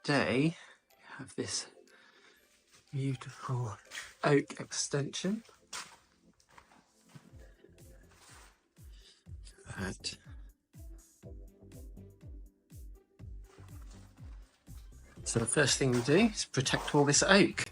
today we have this beautiful oak extension that so the first thing we do is protect all this oak.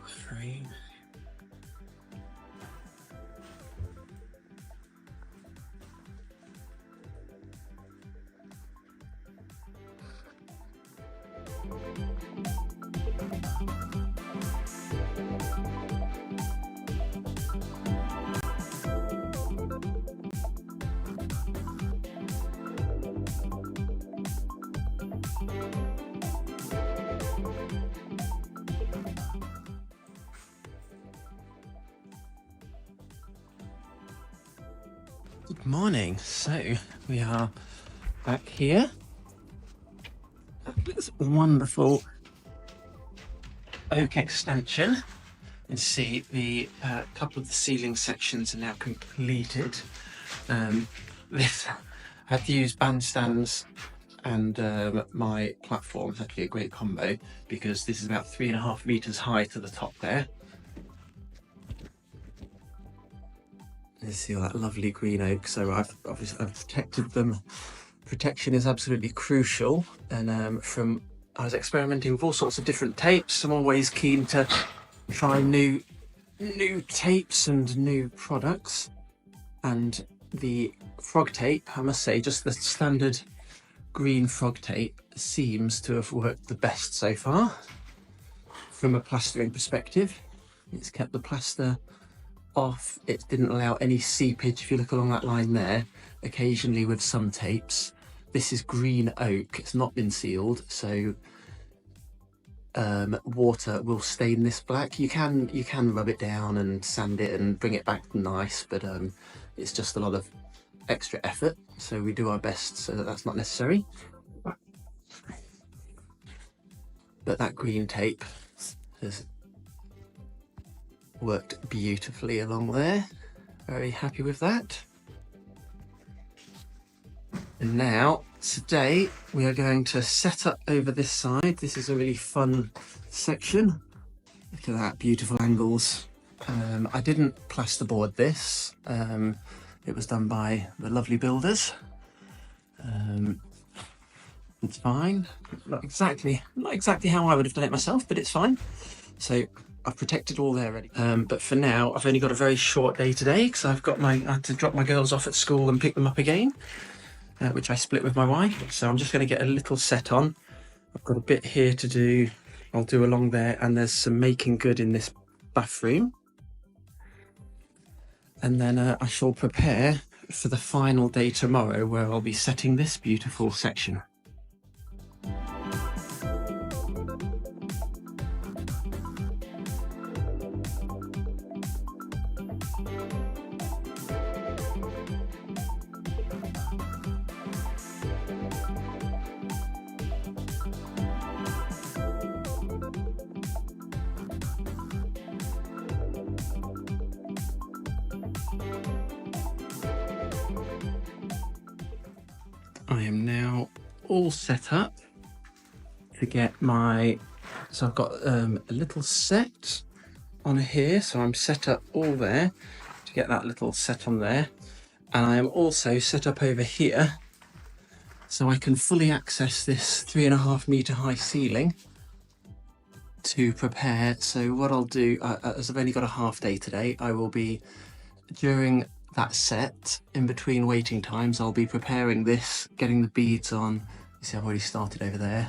Frame. Good morning. So we are back here. This wonderful oak extension. You see the couple of the ceiling sections are now completed. This I had to use bandstands and my platform. It's actually a great combo because this is about 3.5 meters high to the top there. You see all that lovely green oak. So I've protected them. Protection is absolutely crucial, and I was experimenting with all sorts of different tapes. I'm always keen to try new tapes and new products, and the frog tape, I must say, just the standard green frog tape seems to have worked the best so far from a plastering perspective. It's kept the plaster off. It didn't allow any seepage. If you look along that line there, occasionally with some tapes, this is green oak, it's not been sealed, so water will stain this black. You can rub it down and sand it and bring it back nice, but it's just a lot of extra effort, so we do our best so that that's not necessary. But that green tape has worked beautifully along there. Very happy with that. And now today we are going to set up over this side. This is a really fun section. Look at that, beautiful angles. I didn't plasterboard this. It was done by the lovely builders. It's fine. Not exactly how I would have done it myself, but it's fine. So I've protected all there already. But for now, I've only got a very short day today because I had to drop my girls off at school and pick them up again, which I split with my wife. So I'm just going to get a little set on. I've got a bit here to do. I'll do along there, and there's some making good in this bathroom. And then I shall prepare for the final day tomorrow, where I'll be setting this beautiful section. I am now all set up to get so I've got a little set on here, so I'm set up all there to get that little set on there, and I am also set up over here so I can fully access this 3.5 meter high ceiling to prepare. So what I'll do, as I've only got a half day today, I will be, during that set, in between waiting times, I'll be preparing this, getting the beads on. You see I've already started over there,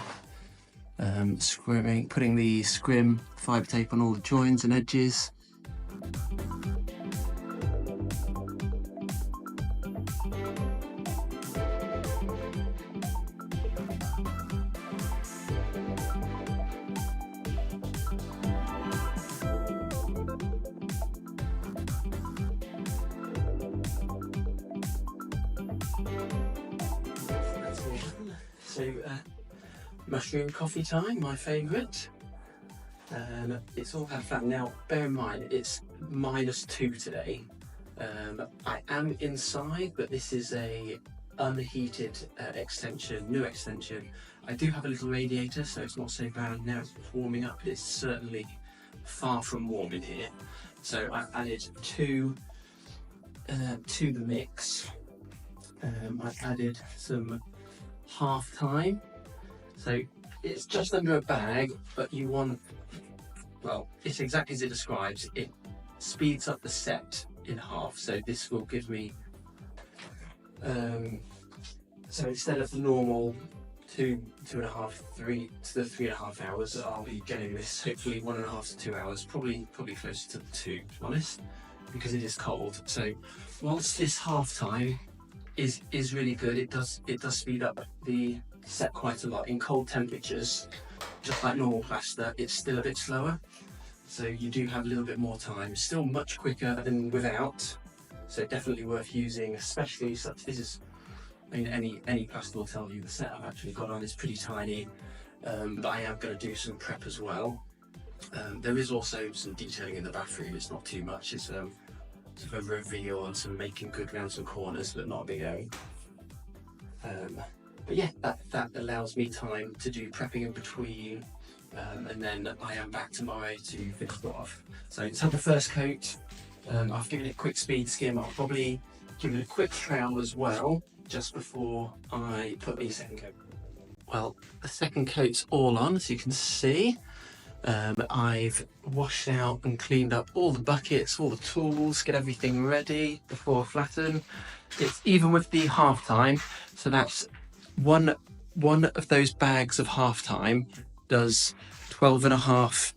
scrimming, putting the scrim fibre tape on all the joins and edges. So mushroom coffee time, my favourite. It's all had flat. Now bear in mind it's -2 today. I am inside, but this is a unheated extension, new extension. I do have a little radiator, so it's not so bad. Now it's warming up, but it's certainly far from warm in here. So I've added two to the mix. I've added some half time. So it's just under a bag, but you want, well, it's exactly as it describes. It speeds up the set in half. So this will give me, so instead of the normal 2.5, 3 to the 3.5 hours, I'll be getting this hopefully 1.5 to 2 hours, probably closer to the 2, to be honest, because it is cold. So whilst this half time is really good, it does speed up the set quite a lot. In cold temperatures, just like normal plaster, it's still a bit slower, so you do have a little bit more time. Still much quicker than without, so definitely worth using, especially such, this is, I mean, any plaster will tell you the set I've actually got on is pretty tiny, but I am going to do some prep as well. There is also some detailing in the bathroom. It's not too much. It's sort of a reveal and some making good around some corners, but not a big area. But yeah, that allows me time to do prepping in between, and then I am back tomorrow to finish it off. So it's had the first coat. I've given it a quick speed skim. I'll probably give it a quick trowel as well, just before I put the second coat. Well, the second coat's all on, as you can see. I've washed out and cleaned up all the buckets, all the tools, get everything ready before flatten. It's even with the half time, so that's one of those bags of half time does 12.5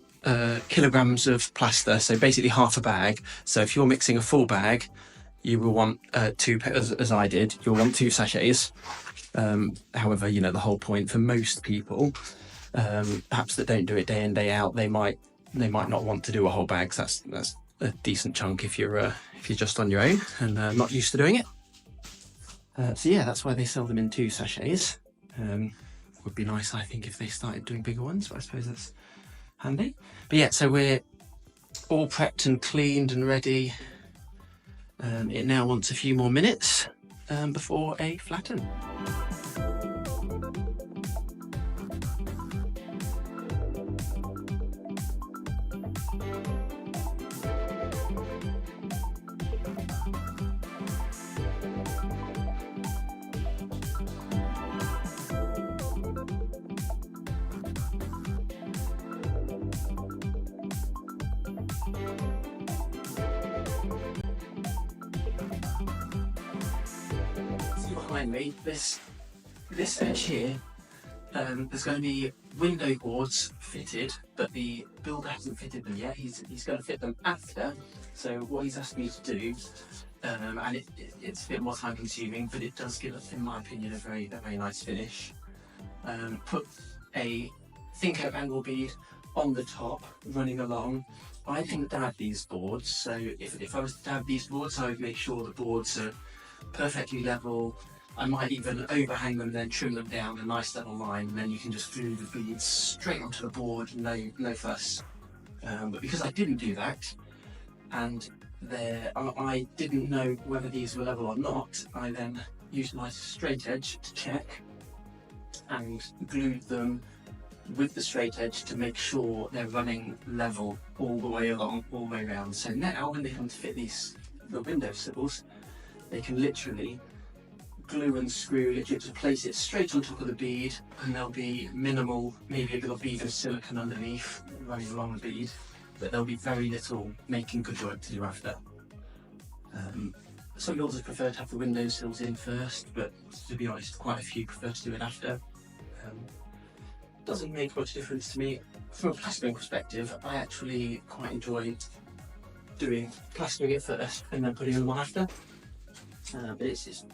kilograms of plaster, so basically half a bag. So if you're mixing a full bag, you will want as I did, you'll want 2 sachets. However, you know, the whole point for most people, perhaps that don't do it day in, day out, they might not want to do a whole bag. So that's a decent chunk if you're just on your own and not used to doing it. So yeah, that's why they sell them in 2 sachets. Would be nice, I think, if they started doing bigger ones, but I suppose that's handy. But yeah, so we're all prepped and cleaned and ready. It now wants a few more minutes before a flatten. Behind me, this edge here, there's going to be window boards fitted, but the builder hasn't fitted them yet. He's going to fit them after. So what he's asked me to do, and it's a bit more time consuming, but it does give us, in my opinion, a very nice finish. Put a thin coat angle bead on the top, running along. I didn't dab these boards, so if I was to dab these boards, I would make sure the boards are perfectly level. I might even overhang them, then trim them down a nice level line, and then you can just glue the beads straight onto the board, no fuss. But because I didn't do that, and I didn't know whether these were level or not, I then used my straight edge to check and glued them with the straight edge to make sure they're running level all the way along, all the way around. So now when they come to fit the window sills, they can literally glue and screw legit to place it straight on top of the bead, and there'll be minimal, maybe a little bead of silicone underneath running along the bead, but there'll be very little making good work to do after. Some builders prefer to have the window sills in first, but to be honest, quite a few prefer to do it after. Doesn't make much difference to me. From a plastering perspective, I actually quite enjoy plastering it first and then putting them on after. But it's just...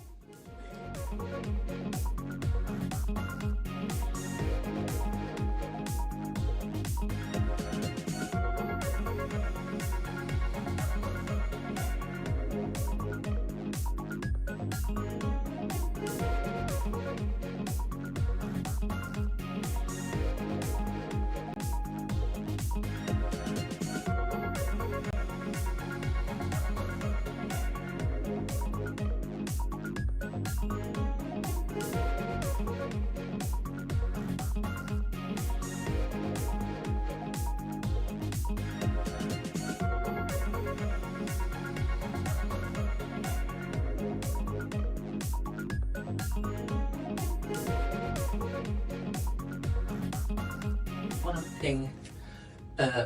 thing,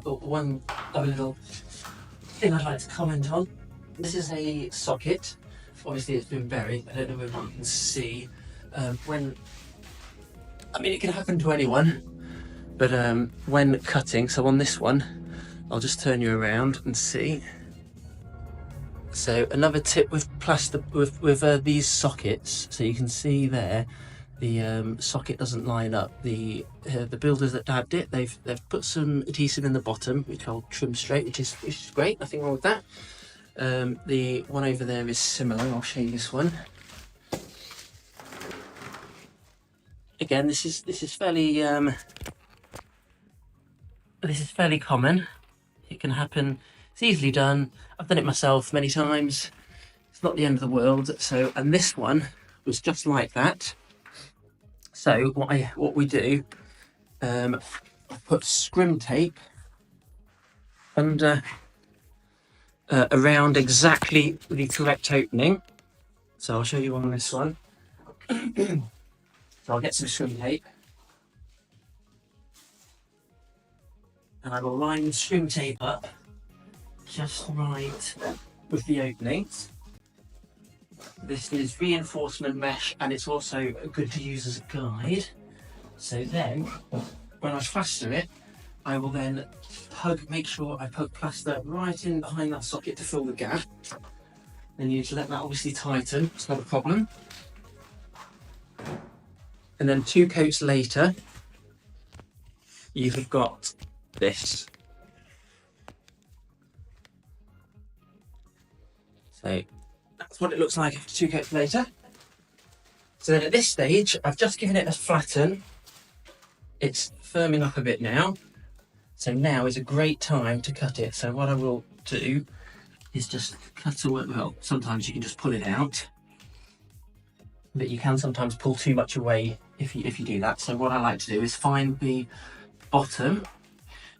one other little thing I'd like to comment on. This is a socket. Obviously it's been buried. I don't know whether you can see. It can happen to anyone, but when cutting, so on this one, I'll just turn you around and see. So another tip with plaster, with these sockets, so you can see there, the socket doesn't line up. The builders that dabbed it, they've put some adhesive in the bottom, which I'll trim straight, which is great. Nothing wrong with that. The one over there is similar. I'll show you this one. Again, this is fairly common. It can happen. It's easily done. I've done it myself many times. It's not the end of the world. So, and this one was just like that. So what we do, I put scrim tape under around exactly the correct opening. So I'll show you on this one. So I'll get some scrim tape. And I will line the scrim tape up just right with the openings. This is reinforcement mesh, and it's also good to use as a guide. So then, when I plaster it, I will then make sure I poke plaster right in behind that socket to fill the gap. Then you need to let that obviously tighten, it's not a problem. And then 2 coats later, you've got this. So that's what it looks like after 2 coats later. So then at this stage, I've just given it a flatten. It's firming up a bit now. So now is a great time to cut it. So what I will do is just cut away. Well, sometimes you can just pull it out, but you can sometimes pull too much away if you do that. So what I like to do is find the bottom,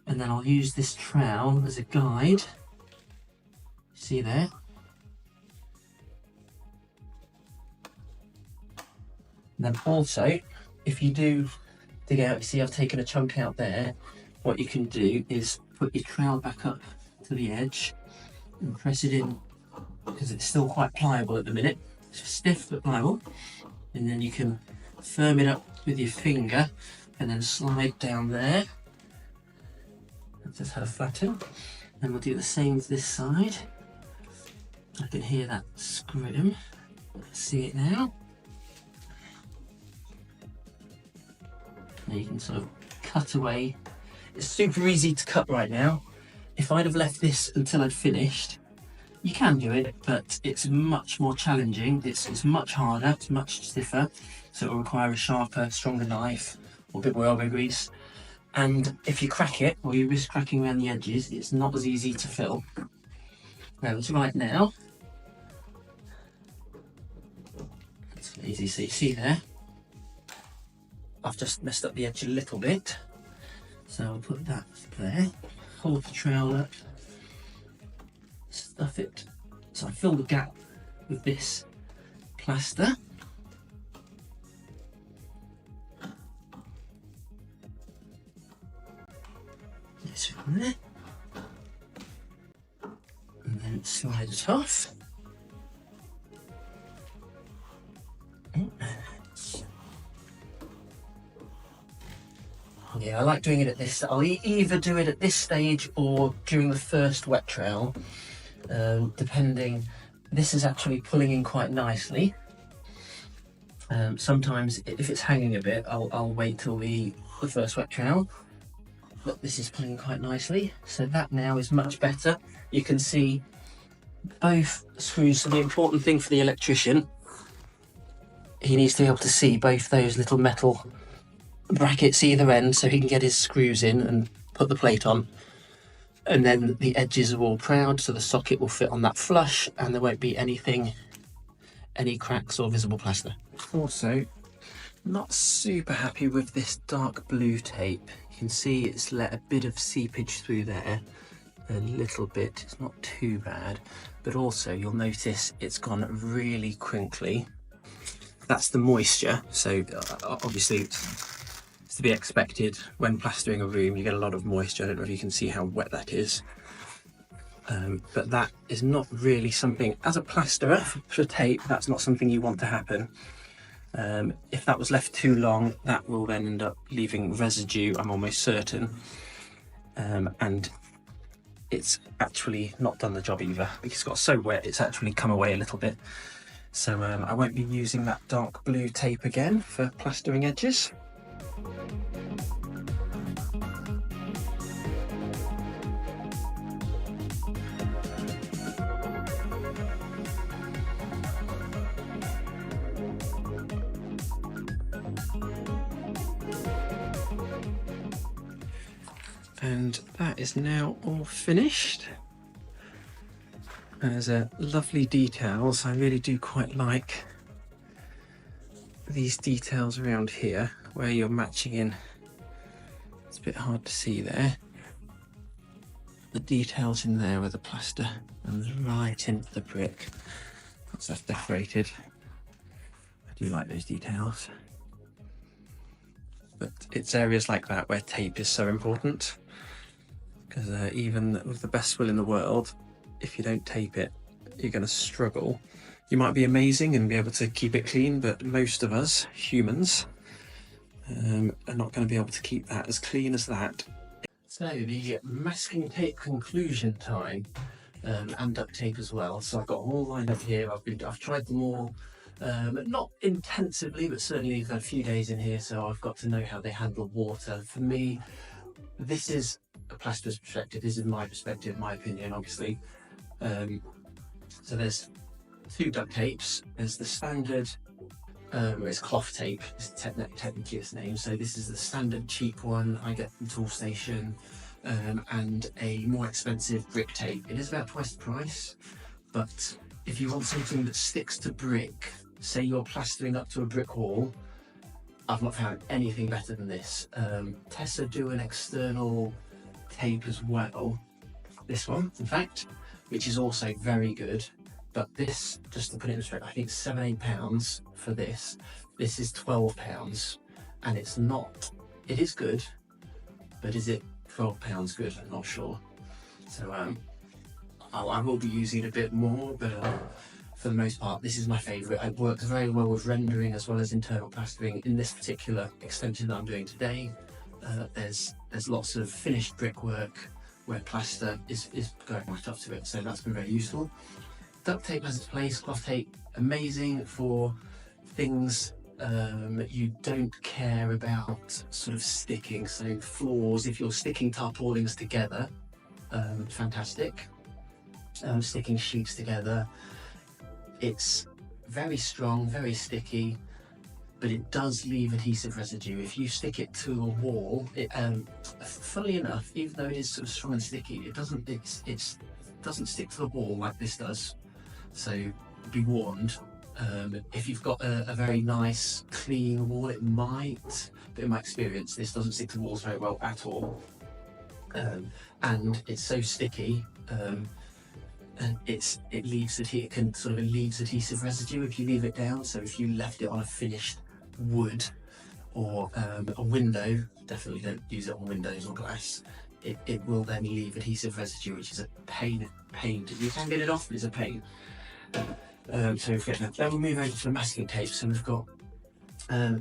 and then I'll use this trowel as a guide. See there? And then also, if you do dig out, you see I've taken a chunk out there, what you can do is put your trowel back up to the edge and press it in, because it's still quite pliable at the minute. It's stiff but pliable. And then you can firm it up with your finger and then slide down there. I've just had a flatten. Then we'll do the same with this side. I can hear that scrim. See it now. Now you can sort of cut away. It's super easy to cut right now. If I'd have left this until I'd finished, you can do it, but it's much more challenging. It's much harder, it's much stiffer, so it will require a sharper, stronger knife or a bit more elbow grease. And if you crack it, or you risk cracking around the edges, it's not as easy to fill. Now, it's right now. It's easy, so you see there. I've just messed up the edge a little bit. So I'll put that there, hold the trowel up, stuff it. So I fill the gap with this plaster. This from there. And then slide it off. Yeah, I like doing it at this. I'll either do it at this stage or during the first wet trowel, depending. This is actually pulling in quite nicely. Sometimes if it's hanging a bit, I'll wait till the first wet trowel. But this is pulling quite nicely, so that now is much better. You can see both screws. So the important thing for the electrician, he needs to be able to see both those little metal brackets either end, so he can get his screws in and put the plate on. And then the edges are all proud, so the socket will fit on that flush and there won't be any cracks or visible plaster. Also, not super happy with this dark blue tape. You can see it's let a bit of seepage through there, a little bit. It's not too bad, but also you'll notice it's gone really crinkly. That's the moisture, so obviously it's to be expected when plastering a room. You get a lot of moisture. I don't know if you can see how wet that is. But that is not really something, as a plasterer for tape, that's not something you want to happen. If that was left too long, that will then end up leaving residue, I'm almost certain. And it's actually not done the job either, because it's got so wet it's actually come away a little bit. So I won't be using that dark blue tape again for plastering edges. And that is now all finished. There's lovely details. I really do quite like these details around here where you're matching in. It's a bit hard to see there. The details in there where the plaster comes right into the brick. Once that's decorated. I do like those details. But it's areas like that where tape is so important. Because even with the best will in the world, if you don't tape it, you're going to struggle. You might be amazing and be able to keep it clean, but most of us, humans, are not going to be able to keep that as clean as that. So the masking tape conclusion time, and duct tape as well. So I've got them all lined up here. I've tried them all, not intensively, but certainly a few days in here. So I've got to know how they handle water. For me, this is a plasterer's perspective. This is my perspective, my opinion, obviously. So there's two duct tapes. There's the standard, it's cloth tape, is technically its name. So this is the standard cheap one I get from Toolstation, and a more expensive brick tape. It is about twice the price, but if you want something that sticks to brick, say you're plastering up to a brick wall, I've not found anything better than this. Tessa do an external tape as well, this one in fact, which is also very good, but this, just to put it in perspective, I think £7-8 for this. This is £12, and it's not, it is good, but is it £12 good? I'm not sure. So I will be using it a bit more, but for the most part, this is my favourite. It works very well with rendering as well as internal plastering. In this particular extension that I'm doing today, there's lots of finished brickwork where plaster is going right up to it, so that's been very useful. Duct tape has its place. Cloth tape, amazing for things you don't care about sort of sticking. So floors, if you're sticking tarpaulins together, fantastic. Sticking sheets together, it's very strong, very sticky, but it does leave adhesive residue. If you stick it to a wall, funnily enough, even though it is sort of strong and sticky, it doesn't stick to the wall like this does. So be warned. If you've got a very nice clean wall, it might, but in my experience, this doesn't stick to walls very well at all. And it's so sticky, and it leaves adhesive residue if you leave it down. So if you left it on a finished wood or a window, definitely don't use it on windows or glass. It will then leave adhesive residue, which is a pain. You can get it off, but it's a pain. So then we'll move over to the masking tapes, and we've got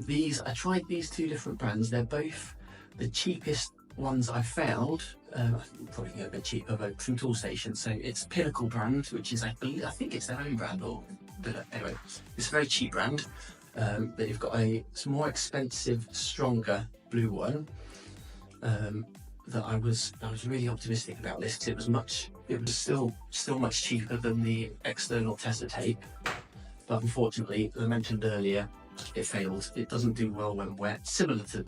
these. I tried these two different brands. They're both the cheapest ones I found. Probably get a bit cheaper, but from Toolstation. So it's Pinnacle brand, which is I think it's their own brand, but anyway, it's a very cheap brand. But you've got a more expensive, stronger blue one. That I was really optimistic about this, because it was still much cheaper than the external Tessa tape, but unfortunately, as I mentioned earlier, it failed. It doesn't do well when wet, similar to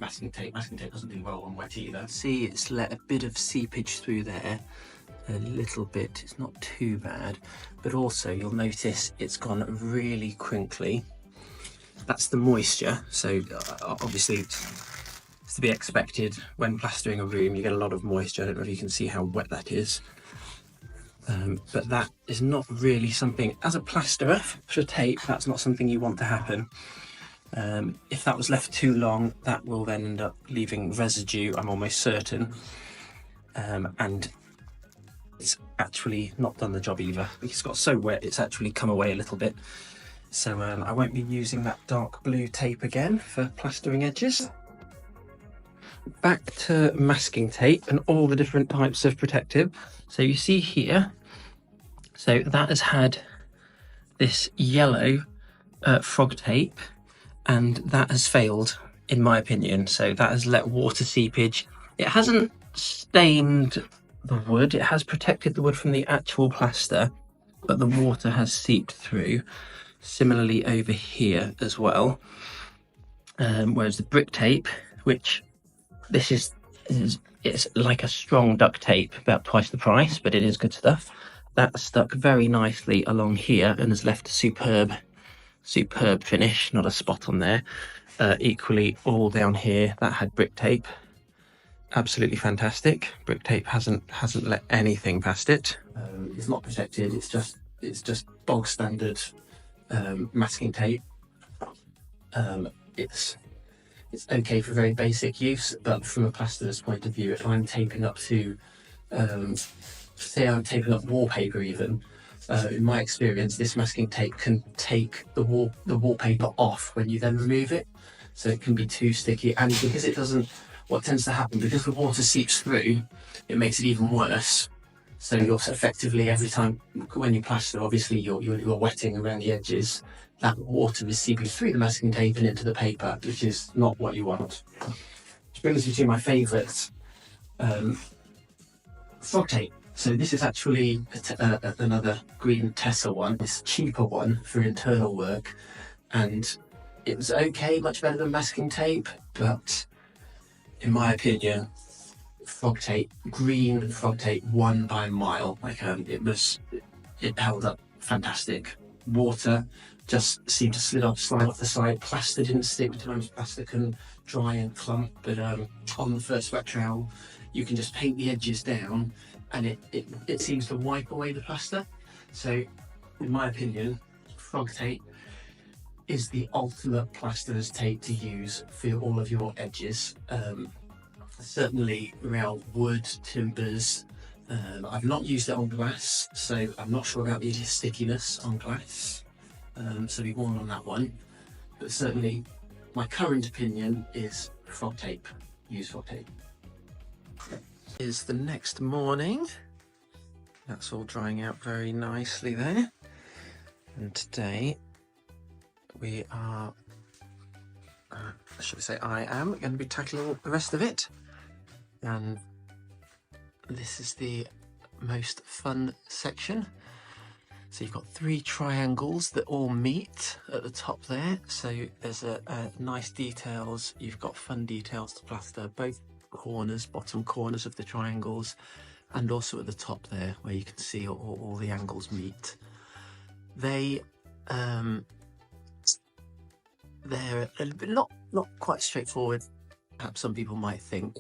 masking tape. Masking tape doesn't do well when wet either. See, it's let a bit of seepage through there, a little bit. It's not too bad, but also you'll notice it's gone really crinkly. That's the moisture. So obviously it's to be expected when plastering a room. You get a lot of moisture. I don't know if you can see how wet that is. But that is not really something, as a plasterer for tape, that's not something you want to happen. If that was left too long, that will then end up leaving residue, I'm almost certain. And it's actually not done the job either. It's got so wet, it's actually come away a little bit. So I won't be using that dark blue tape again for plastering edges. Back to masking tape and all the different types of protective. So you see here, so that has had this yellow frog tape, and that has failed in my opinion. So that has let water seepage. It hasn't stained the wood, it has protected the wood from the actual plaster, but the water has seeped through. Similarly over here as well. Whereas the brick tape, which this is it's like a strong duct tape, about twice the price, but it is good stuff. That stuck very nicely along here and has left a superb finish, not a spot on there. Equally all down here that had brick tape, absolutely fantastic. Brick tape hasn't let anything past it. It's not protected, it's just bog standard masking tape. It's okay for very basic use, but from a plasterer's point of view, if I'm taping up to, say I'm taping up wallpaper even, in my experience, this masking tape can take the wallpaper off when you then remove it, so it can be too sticky. And because it doesn't, what tends to happen, because the water seeps through, it makes it even worse. So you're effectively, every time when you plaster, obviously you're wetting around the edges. That water is seeping through the masking tape and into the paper, which is not what you want. Which brings me to my favourite, frog tape. So this is actually another green Tessa one. It's a cheaper one for internal work, and it was okay, much better than masking tape, but in my opinion, frog tape, green frog tape, won by a mile. Like it held up fantastic. Water just seemed to slide off the side. Plaster didn't stick. Sometimes plaster can dry and clump, but on the first wet trowel, you can just paint the edges down, and it seems to wipe away the plaster. So, in my opinion, frog tape is the ultimate plasterer's tape to use for all of your edges. Certainly around wood, timbers. I've not used it on glass, so I'm not sure about the stickiness on glass. So be warned on that one. But certainly, my current opinion is frog tape. Use frog tape. Is the next morning. That's all drying out very nicely there. And today we are, should I say I am going to be tackling the rest of it. And this is the most fun section. So you've got 3 triangles that all meet at the top there. So there's a nice details. You've got fun details to plaster both corners, bottom corners of the triangles, and also at the top there where you can see all the angles meet. They're a little bit not quite straightforward, perhaps some people might think.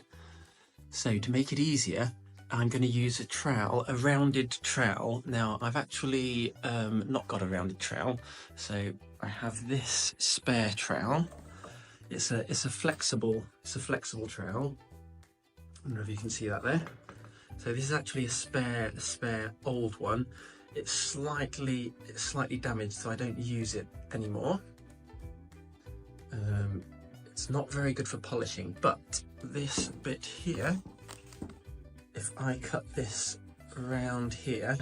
So to make it easier, I'm going to use a trowel, a rounded trowel. Now I've actually not got a rounded trowel, so I have this spare trowel. It's a flexible trowel. I don't know if you can see that there. So this is actually a spare old one. It's slightly damaged, so I don't use it anymore. It's not very good for polishing, but this bit here, if I cut this around here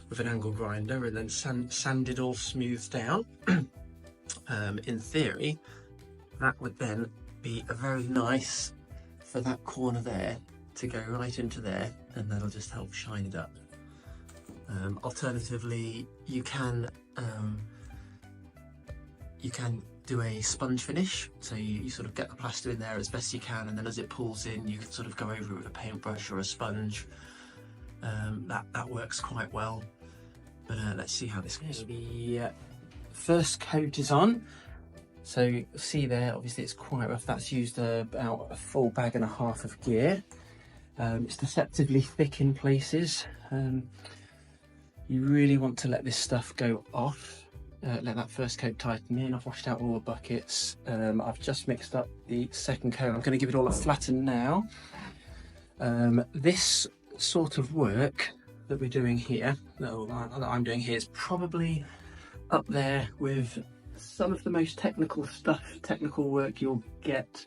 with an angle grinder and then sand it all smooth down, in theory, that would then be a very nice, for that corner there to go right into there, and that'll just help shine it up. Alternatively, you can do a sponge finish, so you sort of get the plaster in there as best you can, and then as it pulls in you can sort of go over it with a paintbrush or a sponge. That works quite well, but let's see how this goes. The first coat is on, so you'll see there, obviously it's quite rough. That's used about a full bag and a half of gear. It's deceptively thick in places. You really want to let this stuff go off let that first coat tighten in. I've washed out all the buckets. I've just mixed up the second coat. I'm going to give it all a flatten now. This sort of work that we're doing here, that I'm doing here, is probably up there with some of the most technical work you'll get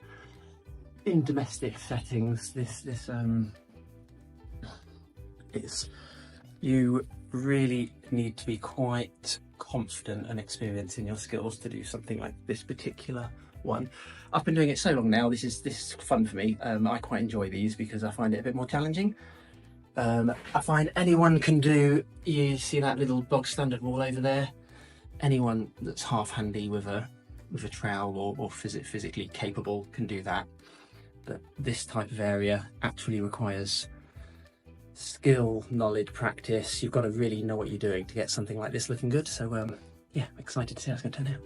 in domestic settings. You really need to be quite confident and experienced in your skills to do something like this particular one. I've been doing it so long now, this is fun for me. I quite enjoy these because I find it a bit more challenging. I find anyone can do, you see that little bog standard wall over there? Anyone that's half handy with a trowel or physically capable can do that. But this type of area actually requires skill, knowledge, practice. You've got to really know what you're doing to get something like this looking good. So yeah, excited to see how it's going to turn out.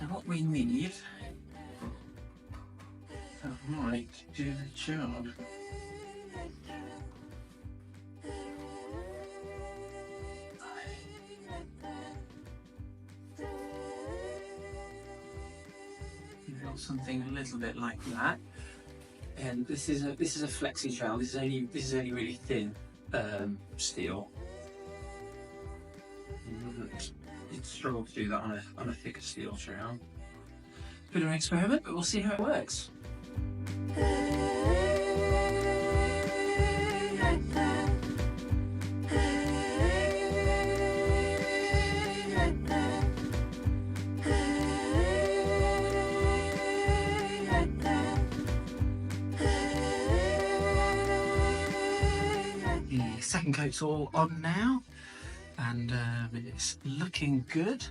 Now what we need might do the job. You've got something a little bit like that, and this is a flexi trowel. This is only really thin steel. You'd struggle to do that on a thicker steel trowel. Bit of an experiment, but we'll see how it works. The second coat's all on now, and it's looking good.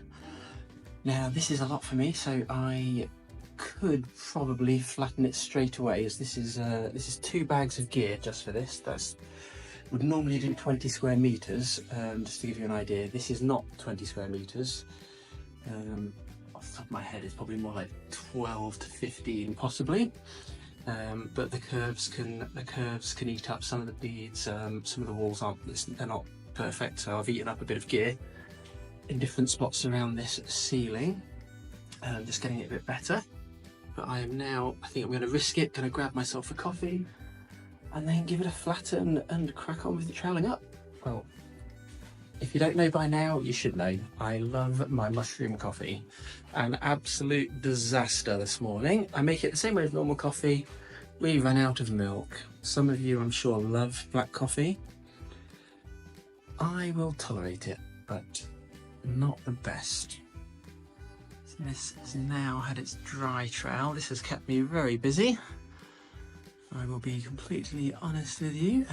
Now this is a lot for me, so I could probably flatten it straight away, as this is 2 bags of gear just for this. That's would normally do 20 square meters. Just to give you an idea, this is not 20 square meters. Off the top of my head, it's probably more like 12 to 15 possibly. But the curves can eat up some of the beads. Some of the walls they're not perfect, so I've eaten up a bit of gear in different spots around this ceiling. Just getting it a bit better. But I am now, I think I'm going to risk it, going to grab myself a coffee and then give it a flatten and crack on with the troweling up. Well, if you don't know by now, you should know. I love my mushroom coffee. An absolute disaster this morning. I make it the same way as normal coffee. We ran out of milk. Some of you, I'm sure, love black coffee. I will tolerate it, but not the best. So this has now had its dry trowel. This has kept me very busy. I will be completely honest with you.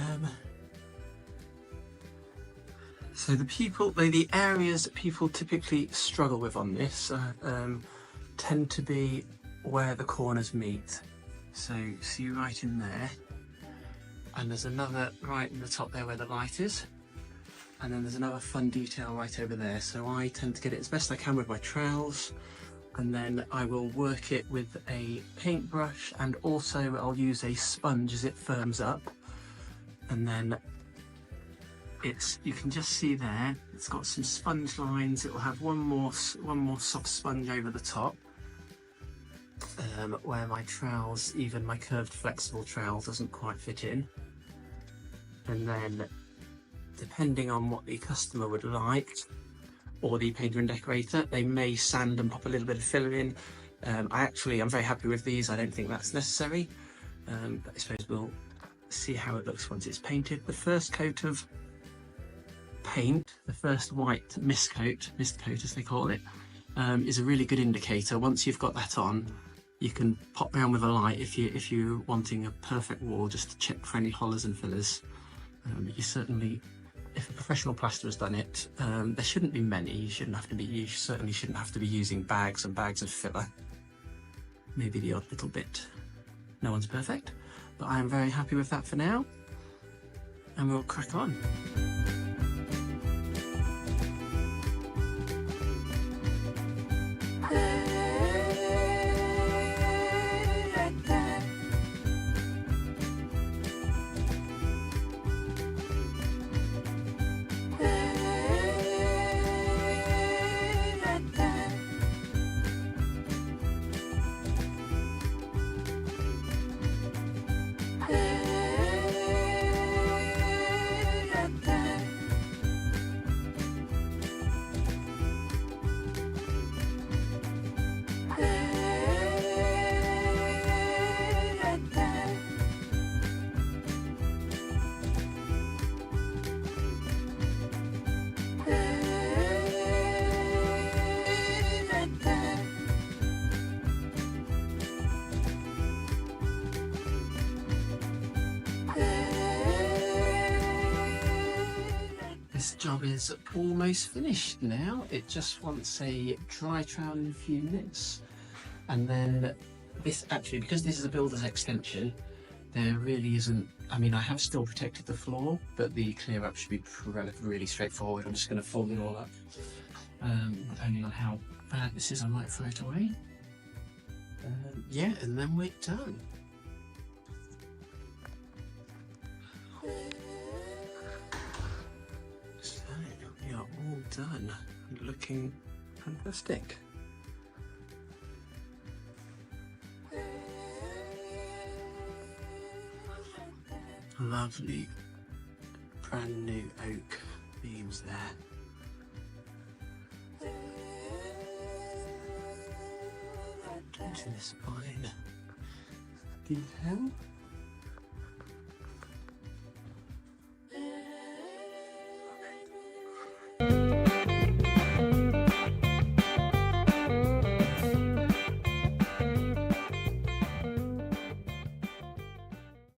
So the areas that people typically struggle with on this tend to be where the corners meet. So see right in there, and there's another right in the top there where the light is. And then there's another fun detail right over there. So I tend to get it as best I can with my trowels, and then I will work it with a paintbrush, and also I'll use a sponge as it firms up. And then you can just see there, it's got some sponge lines. It will have one more soft sponge over the top, where my trowels, even my curved flexible trowel, doesn't quite fit in. And then, depending on what the customer would like, or the painter and decorator, they may sand and pop a little bit of filler in. I'm very happy with these. I don't think that's necessary, but I suppose we'll see how it looks once it's painted. The first coat of paint, the first white mist coat as they call it, is a really good indicator. Once you've got that on, you can pop round with a light if you're wanting a perfect wall, just to check for any hollers and fillers. You certainly, if a professional plasterer has done it, there shouldn't be many. You certainly shouldn't have to be using bags and bags of filler. Maybe the odd little bit. No one's perfect, but I am very happy with that for now, and we'll crack on. This job is almost finished now. It just wants a dry trowel in a few minutes. And then this, actually, because this is a builder's extension, there really isn't, I mean, I have still protected the floor, but the clear up should be really straightforward. I'm just going to fold it all up. Depending on how bad this is, I might throw it away. Yeah, and then we're done. So we are all done, looking fantastic. Lovely brand new oak beams there. To this fine detail.